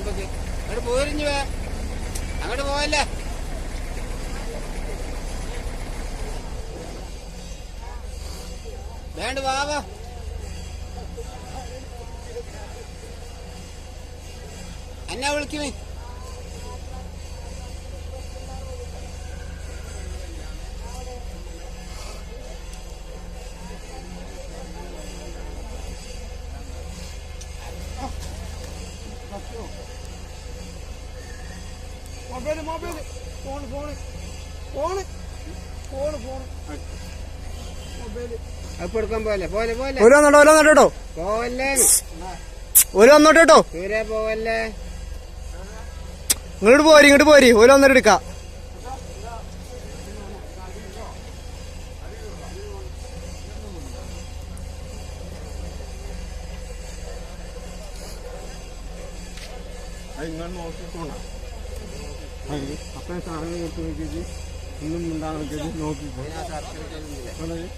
മുമ്പക്ക് അങ്ങോട്ട് പോരിഞ്ഞു അങ്ങോട്ട് പോവല്ലേ. വേണ്ട വാവാ. എന്നാ വിളിക്കണേ? അപ്പൊ എടുക്കാൻ പോലെ പോലെ പോലെ കേട്ടോ പോവല്ലേ ഓല് വന്നോട്ടെ കേട്ടോ. ദൂരെ പോവല്ലേ. ഇങ്ങോട്ട് പോരി ഓല് വന്നിട്ട് എടുക്കാം. നിങ്ങൾ നോക്കിക്കോണം. അപ്പം സാധനം കൊടുത്ത് നോക്കിയിട്ട് ഇന്നും ഉണ്ടാകുന്ന നോക്കിക്കോ.